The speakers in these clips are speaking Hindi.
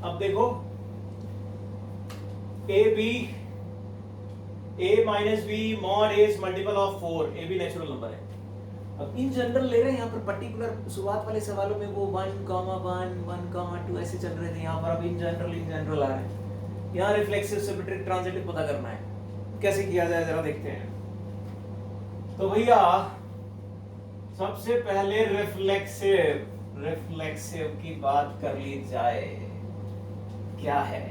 अब देखो A B, A minus B mod A is multiple of 4, A भी नेचुरल नंबर है। अब इन जनरल ले रहे हैं यहाँ पर, पर्टिकुलर शुरुआत वाले सवालों में वो 1,1,1,2 ऐसे चल रहे थे, यहाँ पर अब इन जनरल आ रहे हैं। यहाँ रिफ्लेक्सिव सिमेट्रिक ट्रांजिटिव पता करना है, कैसे किया जाए जरा देखते हैं। तो भैया सबसे पहले रिफ्लेक्सिव की बात कर ली जाए, क्या है?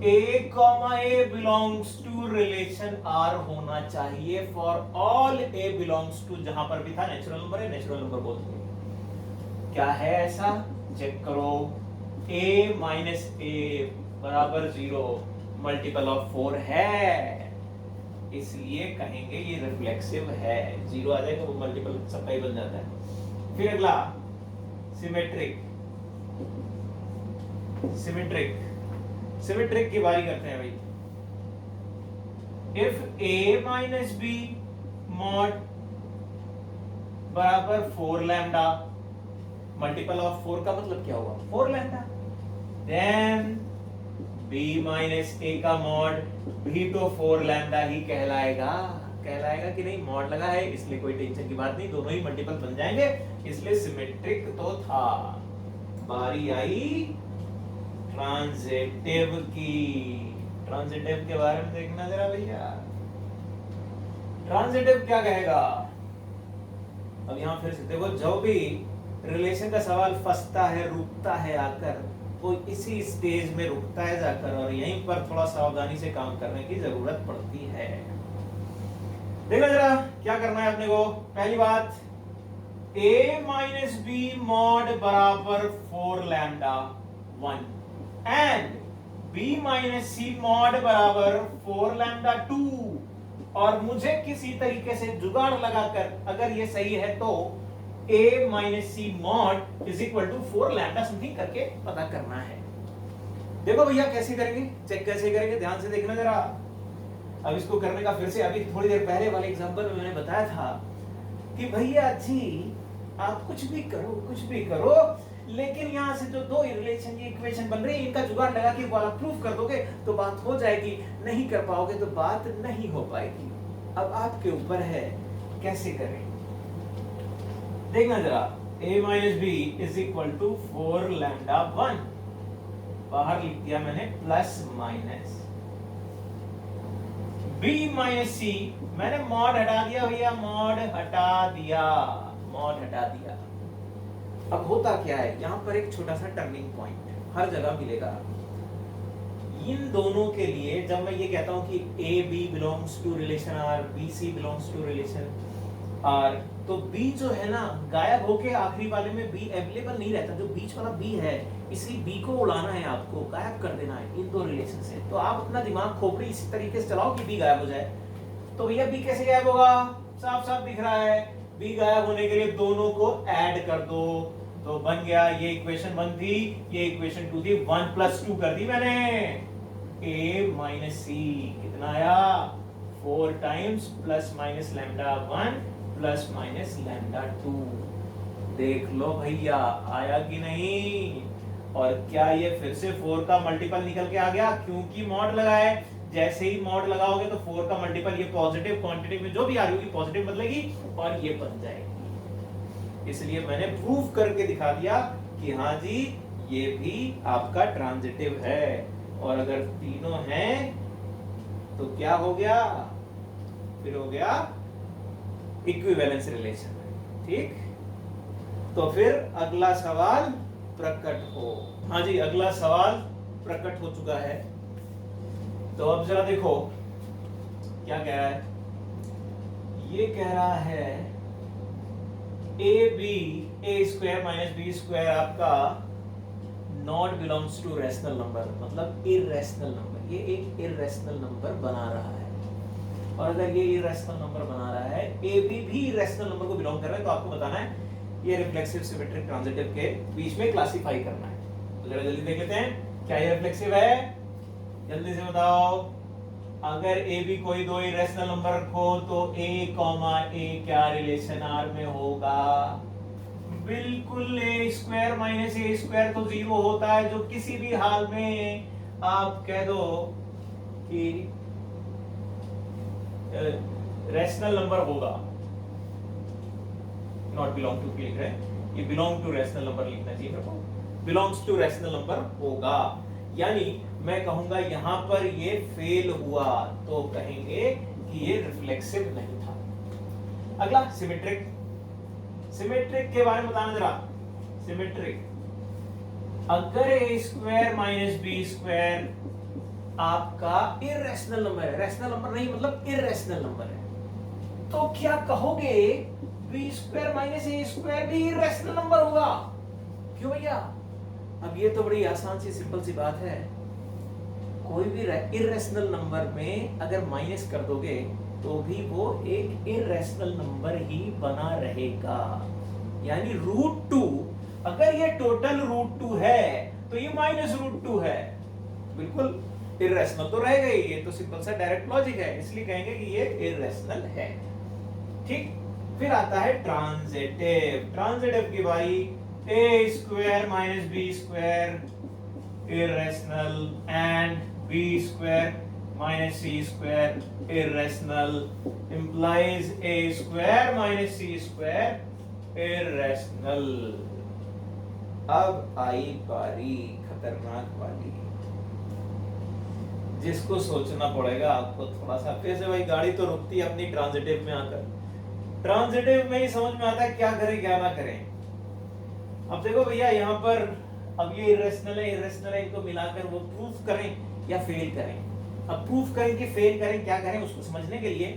A, A belongs to relation R होना चाहिए for all A belongs to, जहां पर भी था नेचुरल नंबर है, नेचुरल नंबर बोलते हैं। क्या है ऐसा? चेक करो। A माइनस ए बराबर 0 मल्टीपल ऑफ 4 है, इसलिए कहेंगे ये रिफ्लेक्सिव है। 0 आ जाएगा वो मल्टीपल सबका ही बन जाता है। फिर अगला सिमेट्रिक, सिमेट्रिक की बारी करते हैं भाई। If a minus B mod बराबर 4 लैम्डा, मल्टीपल ऑफ 4 का मतलब क्या हुआ? 4 lambda. Then b minus a का मॉड भी तो 4 लैम्डा ही कहलाएगा कि नहीं? मॉड लगा है इसलिए कोई टेंशन की बात नहीं, दोनों ही मल्टीपल बन जाएंगे, इसलिए सिमेट्रिक तो था। बारी आई ट्रांजिटिव की। ट्रांजिटिव के बारे में देखना जरा भैया, ट्रांजिटिव क्या कहेगा? अब यहां फिर से देखो, जो भी रिलेशन का सवाल फंसता है, रुकता है आकर, वो इसी स्टेज में रुकता है जाकर, और यहीं पर थोड़ा सावधानी से काम करने की जरूरत पड़ती है। देखो जरा क्या करना है अपने को। पहली बात, a माइनस बी मॉड बराबर 4 lambda 1 and b minus C mod बराबर 4 लैम्डा 2, और मुझे किसी तरीके से जुगाड़ लगाकर अगर ये सही है तो a minus C mod is equal to 4 lambda something करके पता करना है। देखो भैया कैसे करेंगे, चेक कैसे करेंगे, ध्यान से देखना जरा। अब इसको करने का फिर से, अभी थोड़ी देर पहले वाले एग्जांपल में मैंने बताया था कि भैया जी आप कुछ भी करो, लेकिन यहां से जो दो रिलेशन की इक्वेशन बन रही है इनका जुगाड़ लगा के वाला प्रूफ कर दोगे तो बात हो जाएगी, नहीं कर पाओगे तो बात नहीं हो पाएगी। अब आपके ऊपर है कैसे करें, देखना जरा। a minus B is equal to 4 lambda 1, बाहर लिख दिया मैंने plus minus b minus C, मैंने मॉड हटा दिया भैया, मॉड हटा दिया। अब होता क्या है, यहां पर एक छोटा सा टर्निंग पॉइंट हर जगह मिलेगा। इन दोनों के लिए जब मैं ये कहता हूं कि A B belongs to relation R, B C belongs to relation R, तो बी जो है ना गायब होके आखिरी वाले में बी अवेलेबल नहीं रहता। जो बीच वाला बी है, इसी बी को उड़ाना है आपको, गायब कर देना है इन दो रिलेशन से। तो आप अपना दिमाग खोपड़ी इसी तरीके से चलाओ कि बी गायब हो जाए। तो भैया बी कैसे गायब होगा? साफ साफ दिख रहा है, बी गायब होने के लिए दोनों को ऐड कर दो, तो बन गया ये इक्वेशन 1 थी, ये इक्वेशन 2 थी, 1 प्लस 2 कर दी मैंने। a माइनस सी कितना आया? 4 times plus minus lambda 1 plus minus lambda 2। देख लो भैया आया कि नहीं? और क्या ये फिर से 4 का मल्टीपल निकल के आ गया? क्योंकि मॉड लगा है, जैसे ही मॉड लगाओगे तो 4 का मल्टीपल ये पॉजिटिव क्वांटिटी में जो भी आ रही होगी पॉजिटिव बदलेगी और ये बन जाएगी। इसलिए मैंने प्रूफ करके दिखा दिया कि हाँ जी ये भी आपका ट्रांजिटिव है। और अगर तीनों हैं तो क्या हो गया? फिर हो गया इक्विवेलेंस रिलेशन। ठीक, तो फिर अगला सवाल प्रकट हो। हाँ जी, अगला सवाल प्रकट हो चुका है। तो अब जरा देखो क्या कह रहा है। ये कह रहा है ए स्क्वायर माइनस बी स्क्वायर आपका not belongs to rational number, मतलब इररेशनल नंबर। ये एक इररेशनल नंबर बना रहा है, और अगर ये इररेशनल नंबर बना रहा है, ए बी भी इररेशनल नंबर को बिलोंग कर रहा है, तो आपको बताना है ये रिफ्लेक्सिव सिमेट्रिक ट्रांजिटिव के बीच में क्लासिफाई करना है। तो जरा जल्दी देख लेते हैं क्या ये रिफ्लेक्सिव है, जल्दी से बताओ। अगर ए बी कोई दो इरेशनल नंबर रखो तो a, a क्या रिलेशन R में होगा? बिल्कुल ए स्क्वायर माइनस ए स्क्वायर तो जीरो होता है, जो किसी भी हाल में आप कह दो कि रैशनल नंबर होगा। नॉट बिलोंग टू लिख रहे हैं, ये बिलोंग टू रैशनल नंबर लिखना चाहिए मेरे को, बिलोंग्स टू रैशनल नंबर होगा। यानी मैं कहूंगा यहां पर ये फेल हुआ तो कहेंगे कि ये रिफ्लेक्सिव नहीं था। अगला सिमेट्रिक, सिमेट्रिक के बारे में बताना जरा। सिमेट्रिक, अगर ए स्क्वायर माइनस बी स्क्वायर आपका इररेशनल नंबर है, रैशनल नंबर नहीं मतलब इररेशनल नंबर है, तो क्या कहोगे बी स्क्वायर माइनस ए स्क्वायर भी इररेशनल नंबर होगा? क्यों भैया? अब ये तो बड़ी आसान सी सिंपल सी बात है। कोई भी इररेशनल नंबर में अगर माइनस कर दोगे तो भी वो एक इररेशनल नंबर ही बना रहेगा। यानी √2, अगर ये टोटल √2 है तो ये -√2 है, बिल्कुल इररेशनल तो रहेगा ही। ये तो सिंपल सा डायरेक्ट लॉजिक है, इसलिए कहेंगे कि ये इररेशनल है। ठीक, फिर आता है ट्रांजिटिव। ट्रांजिटिव की बारी, A square minus B square irrational and B square minus C square irrational implies A square minus C square irrational. अब आई बारी खतरनाक वाली, जिसको सोचना पड़ेगा आपको थोड़ा सा। फिर से भाई गाड़ी तो रुकती है अपनी ट्रांजिटिव में आकर, ट्रांजिटिव में ही समझ में आता है क्या करें क्या ना करें। अब देखो भैया यहाँ पर अब ये इररेशनल है, इररेशनल है, इनको मिलाकर वो प्रूफ करें या फेल करें। अब प्रूफ करें कि फेल करें, क्या करें, उसको समझने के लिए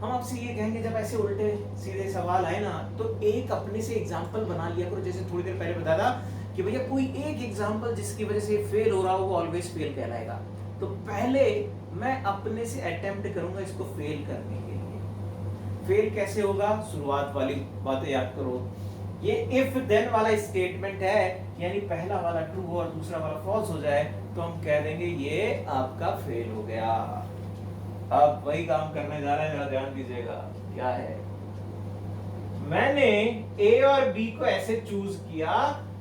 हम आपसे ये कहेंगे, जब ऐसे उल्टे सीधे सवाल आए ना तो एक अपने से एग्जांपल बना लिया करो। जैसे थोड़ी देर पहले बताया था कि भैया कोई एक एग्जांपल जिसकी वजह से फेल हो रहा हो वो ऑलवेज फेल कहलाएगा। तो पहले मैं अपने से अटेम्प्ट करूंगा इसको फेल करने के लिए। फेल कैसे होगा? शुरुआत वाली बातें याद करो। ये इफ देन वाला स्टेटमेंट है, यानी पहला वाला ट्रू और दूसरा वाला फॉल्स हो जाए तो हम कह देंगे ये आपका फेल हो गया। अब वही काम करने जा रहे हैं, जरा ध्यान दीजिएगा क्या है। मैंने ए और बी को ऐसे चूज किया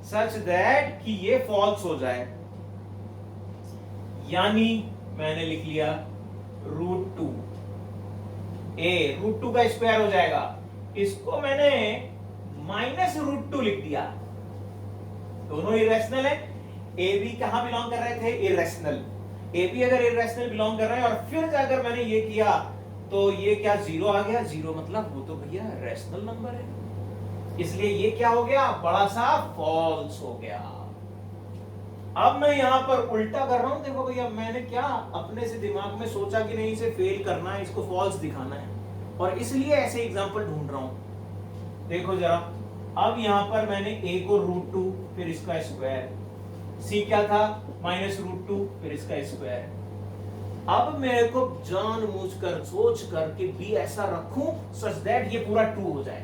सच दैट कि ये फॉल्स हो जाए, यानी मैंने लिख लिया √2, ए √2 का स्क्वायर हो जाएगा। इसको मैंने -√2 लिख दिया। दोनों इररेशनल है। ए बी कहां बिलोंग कर रहे थे? इररेशनल। ए बी अगर इररेशनल बिलोंग कर रहे हैं और फिर जाकर मैंने ये किया तो ये क्या जीरो आ गया? जीरो मतलब वो तो भैया रैशनल नंबर है, इसलिए ये क्या हो गया? बड़ा सा फॉल्स हो गया। अब मैं यहां पर उल्टा कर रहा हूं। देखो भैया मैंने क्या अपने से दिमाग में सोचा कि नहीं इसे फेल करना है, इसको फॉल्स दिखाना है, और इसलिए ऐसे एग्जांपल ढूंढ रहा हूं। देखो जरा, अब यहां पर मैंने a को √2 फिर इसका स्क्वायर, c क्या था? -√2 फिर इसका स्क्वायर। अब मेरे को जानबूझकर सोच कर कि b ऐसा रखूं सच दैट ये पूरा ट्रू हो जाए,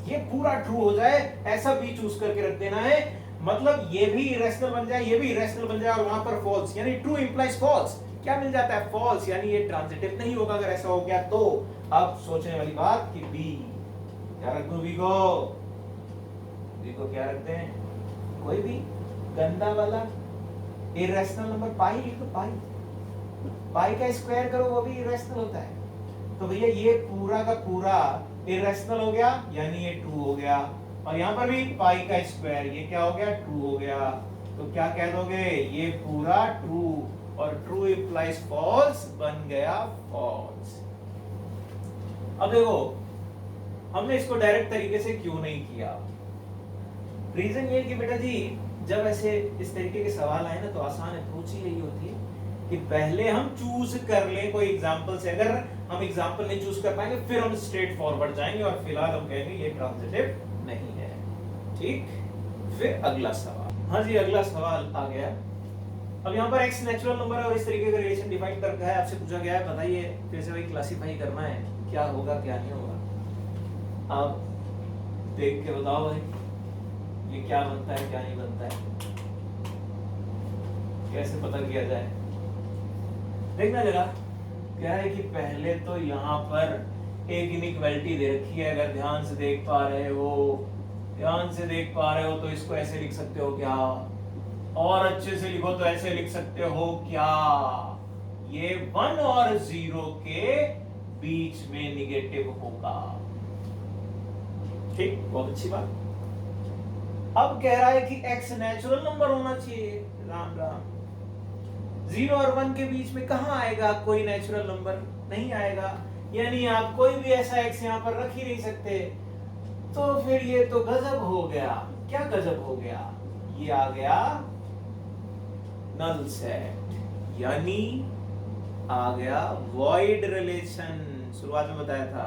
ये पूरा ट्रू हो जाए, ऐसा b चूज करके रख देना है। मतलब ये भी इरेशनल बन जाए, ये भी इरेशनल बन जाए, और वहां पर फॉल्स, यानी ट्रू इंप्लाइज फॉल्स। क्या मिल जाता है? फॉल्स, यानी ये ट्रांजिटिव नहीं होगा अगर ऐसा हो गया तो। अब सोचने वाली बात कि b क्या रख दूं? b को क्या रखते हैं? कोई भी गंदा वाला इरेशनल नंबर पाई लिख दो। पाई का स्क्वायर करो, वो भी इरेशनल होता है। तो भैया ये पूरा का पूरा इरेशनल हो गया, यानी ये ट्रू हो गया। और यहां पर भी पाई का स्क्वायर, ये क्या हो गया? ट्रू हो गया। तो क्या कह दोगे? ये पूरा ट्रू, और ट्रू इंप्लाइज फॉल्स बन गया फॉल्स। अब देखो हमने इसको डायरेक्ट तरीके से क्यों नहीं किया? रीजन ये कि बेटा जी जब ऐसे इस तरीके के सवाल आए ना तो आसान अप्रोच ही यही होती है कि पहले हम चूज कर लें कोई एग्जांपल से। अगर हम एग्जांपल नहीं चूज कर पाएंगे फिर हम स्ट्रेट फॉरवर्ड जाएंगे और फिलहाल हम कहेंगे ये ट्रांजिटिव नहीं है। ठीक, फिर अगला सवाल। हाँ जी, अगला सवाल आ गया। अब यहाँ पर x नेचुरल नंबर है और इस तरीके का रिलेशन डिफाइन कर रखा है, आपसे पूछा गया है बताइए फिर से वही क्लासिफाई करना है, क्या होगा क्या नहीं होगा। आप देख के बताओ भाई ये क्या बनता है क्या नहीं बनता है, कैसे पता किया जाए। देखना जरा, क्या है कि पहले तो यहाँ पर एक इनइक्वालिटी दे रखी है, अगर ध्यान से देख पा रहे हो ध्यान से देख पा रहे हो तो इसको ऐसे लिख सकते हो क्या, और अच्छे से लिखो तो ऐसे लिख सकते हो क्या, ये 1 और 0 के बीच में निगेटिव होगा। ठीक, बहुत अच्छी बात। अब कह रहा है कि x नेचुरल नंबर होना चाहिए। राम राम, 0 और 1 के बीच में कहां आएगा कोई नेचुरल नंबर, नहीं आएगा, यानी आप कोई भी ऐसा x यहां पर रख ही नहीं सकते। तो फिर ये तो गजब हो गया। क्या गजब हो गया, ये आ गया नल सेट, यानी आ गया वॉइड रिलेशन। शुरुआत में बताया था।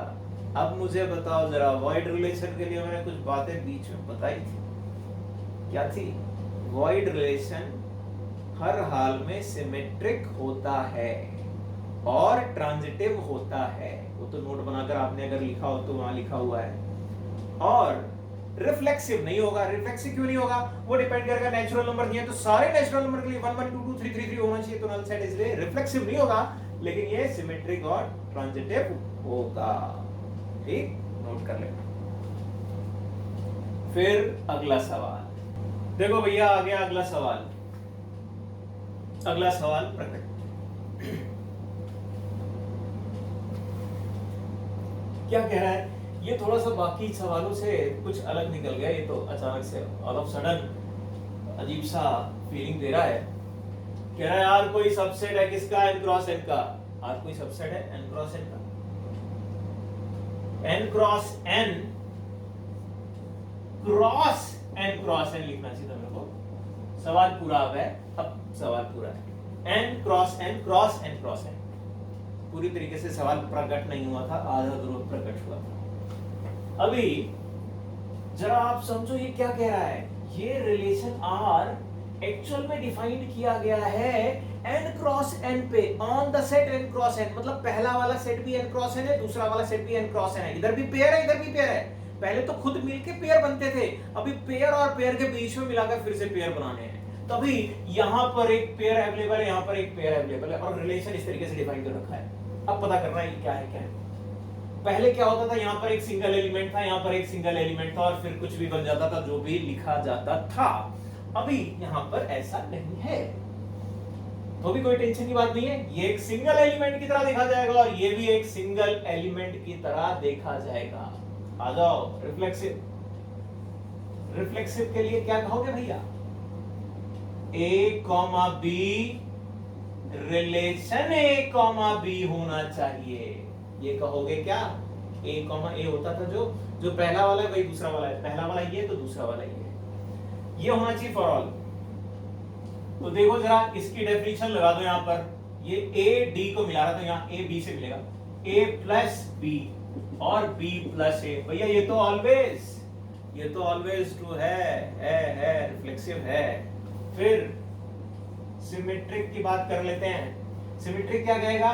अब मुझे बताओ जरा, वॉइड रिलेशन के लिए मैंने कुछ बातें बीच में बताई थी, क्या थी? वॉइड रिलेशन हर हाल में सिमेट्रिक होता है और ट्रांजिटिव होता है। वो तो नोट बनाकर आपने अगर लिखा हो तो वहां लिखा हुआ है। और रिफ्लेक्सिव नहीं होगा। रिफ्लेक्सिव क्यों नहीं होगा? वो डिपेंड करेगा नेचुरल नंबर दिए तो सारे नेचुरल नंबर के लिए 1 1 2 2 3 3 3 होना चाहिए, तो नल सेट इसलिए रिफ्लेक्सिव नहीं होगा, लेकिन ये सिमेट्रिक और ट्रांजिटिव होगा। ठीक, नोट कर लेना। फिर अगला सवाल देखो भैया, आ गया अगला सवाल। अगला सवाल प्रकट। क्या कह रहा है? ये थोड़ा सा बाकी सवालों से कुछ अलग निकल गया, ये तो अचानक से ऑल ऑफ सडन अजीब सा फीलिंग दे रहा है। कह रहा है यार कोई सबसेट है किसका, n क्रॉस n का। यार कोई सबसेट है n क्रॉस n का, n cross n cross n cross n लिखना चाहिए था मेरे को। सवाल पूरा अब है, अब सवाल पूरा है। n cross n cross n cross n। पूरी तरीके से सवाल प्रकट नहीं हुआ था, आधा जरूर प्रकट हुआ था। अभी जरा आप समझो ये क्या कह रहा है। ये रिलेशन R एक्चुअल में डिफाइंड किया गया है n क्रॉस n पे, on the set n cross n। मतलब पहला वाला सेट भी n क्रॉस n है, दूसरा वाला सेट भी n क्रॉस n है। इधर भी पेयर है, इधर भी पेयर है। पहले तो खुद मिलके पेयर बनते थे, अभी पेयर और पेयर के बीच में मिलाकर फिर से पेयर बनाने हैं। तो अभी यहां पर एक पेयर अवेलेबल है, यहां पर एक पेयर अवेलेबल है, और रिलेशन इस तरीके से डिफाइन कर रखा है। अब पता करना है क्या है क्या है। पहले क्या होता था, यहां पर एक सिंगल एलिमेंट था, यहां पर एक सिंगल एलिमेंट था, और फिर कुछ भी बन जाता था जो भी लिखा जाता था। अभी यहां पर ऐसा नहीं है, तो भी कोई टेंशन की बात नहीं है। ये एक सिंगल एलिमेंट की तरह देखा जाएगा और ये भी एक सिंगल एलिमेंट की तरह देखा जाएगा। आ जाओ रिफ्लेक्सिव। रिफ्लेक्सिव के लिए क्या कहोगे भैया? a, b relation a, b होना चाहिए। ये कहोगे क्या? a, a होता था जो पहला वाला है वही दूसरा वाला है, पहला वाला ये तो दूसरा वाला ये है। ये होना चाहिए फॉर ऑल। तो देखो जरा इसकी डेफिनेशन लगा दो यहां पर। ये a d को मिला रहा था, यहाँ a b से मिलेगा a प्लस b और b प्लस a। भैया ये तो ऑलवेज ट्रू है, रिफ्लेक्सिव है। फिर सिमेट्रिक की बात कर लेते हैं। सिमेट्रिक क्या कहेगा?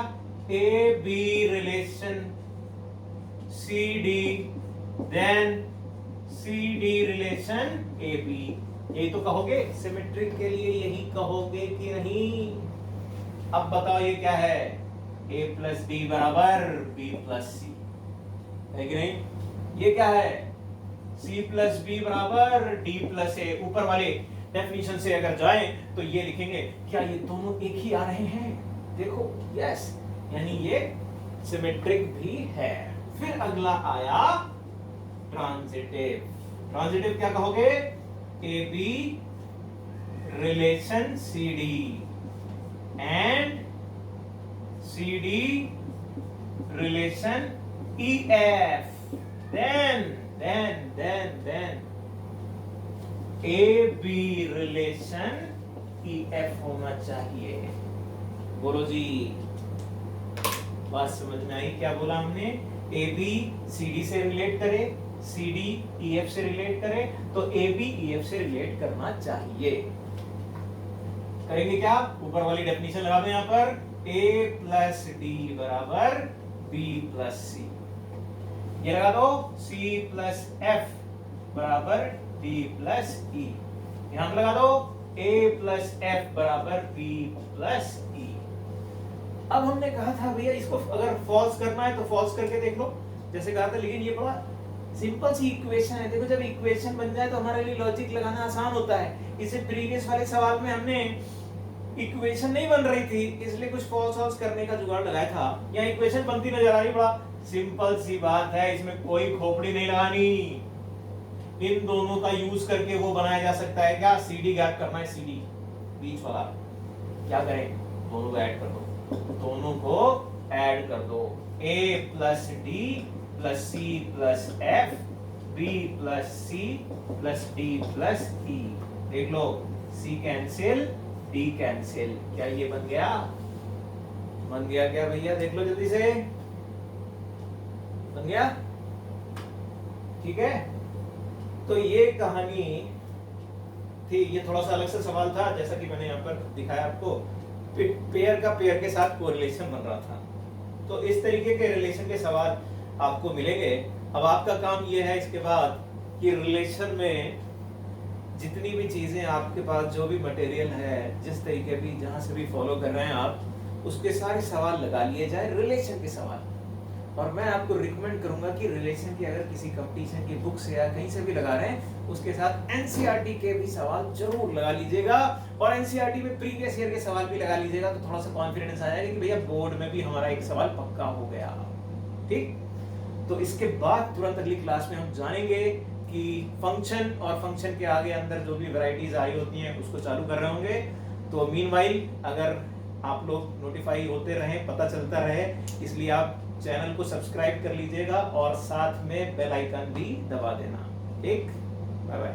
A B relation C D, then C D relation A B. यही तो कहोगे सिमेट्रिक के लिए, यही कहोगे कि नहीं? अब बताओ ये क्या है? a प्लस डी बराबर b प्लस सी, है कि नहीं? ये क्या है? c प्लस b बराबर d प्लस a। ऊपर वाले डेफिनेशन से अगर जाएं तो ये लिखेंगे, क्या ये दोनों एक ही आ रहे हैं? देखो यस, यानी ये सिमेट्रिक भी है। फिर अगला आया ट्रांजिटिव। ट्रांजिटिव क्या कहोगे? A B relation C D and C D relation E F, then A B relation E F होना चाहिए। बोलो जी, बात समझ में आई? क्या बोला हमने? ए बी सी डी से रिलेट करे, सी डी ई एफ से रिलेट करे, तो ए बी ई एफ से रिलेट करना चाहिए। करेंगे क्या? ऊपर वाली डेफिनेशन लगा दो यहां पर, a प्लस डी बराबर b प्लस सी। ये लगा दो, c प्लस f बराबर d प्लस e। यहां पर लगा दो a प्लस f बराबर b प्लस e। अब हमने कहा था भैया इसको अगर फॉल्स करना है तो फॉल्स करके देख लो, जैसे कहा था, लेकिन ये बड़ा सिंपल सी इक्वेशन है। देखो जब इक्वेशन बन जाए तो हमारे लिए लॉजिक लगाना आसान होता है। इसे प्रीवियस वाले सवाल में हमने इक्वेशन नहीं बन रही थी, इसलिए कुछ फॉल्स वॉल्स करने का जुगाड़ लगाया था। यहाँ इक्वेशन बनती नजर आ रही, बड़ा सिंपल सी बात है, इसमें कोई खोपड़ी नहीं लगानी। इन दोनों का यूज करके वो बनाया जा सकता है। क्या CD गैप करना है, CD बीच वाला। क्या करें, दोनों को ऐड कर दो, दोनों को ऐड कर दो। A plus D plus C plus F, B plus C plus D plus E। देख लो, C कैंसिल, D कैंसिल। क्या ये बन गया? बन गया क्या भैया? देख लो जल्दी से, बन गया? ठीक है, तो ये कहानी थी। ये थोड़ा सा अलग सा सवाल था, जैसा कि मैंने यहाँ पर दिखाया आपको। पेयर का पेयर के साथ कोरिलेशन बन रहा था। तो इस तरीके के रिलेशन के सवाल आपको मिलेंगे। अब आपका काम ये है इसके बाद कि रिलेशन में जितनी भी चीजें आपके पास, जो भी मटेरियल है, जिस तरीके भी जहां से भी फॉलो कर रहे हैं आप, उसके सारे सवाल लगा लिए जाए, रिलेशन के सवाल। और मैं आपको रिकमेंड करूंगा कि रिलेशन की अगर किसी कंपटीशन की बुक से या कहीं से भी लगा रहे हैं, उसके साथ एनसीईआरटी के भी सवाल जरूर लगा लीजिएगा। और एनसीईआरटी में प्रीवियस ईयर के सवाल भी लगा लीजिएगा, तो थोड़ा सा कॉन्फिडेंस आ जाएगा कि भैया बोर्ड में भी हमारा एक सवाल पक्का हो गया। ठीक, तो इसके बाद तुरंत अगली क्लास में हम जानेंगे कि फंक्शन और फंक्शन के आगे अंदर जो भी वैरायटीज आई होती हैं उसको चालू कर रहे होंगे। तो मीनवाइल अगर आप लोग नोटिफाई होते रहें, पता चलता रहे, इसलिए आप चैनल को सब्सक्राइब कर लीजिएगा और साथ में बेल आइकन भी दबा देना। ठीक, बाय बाय।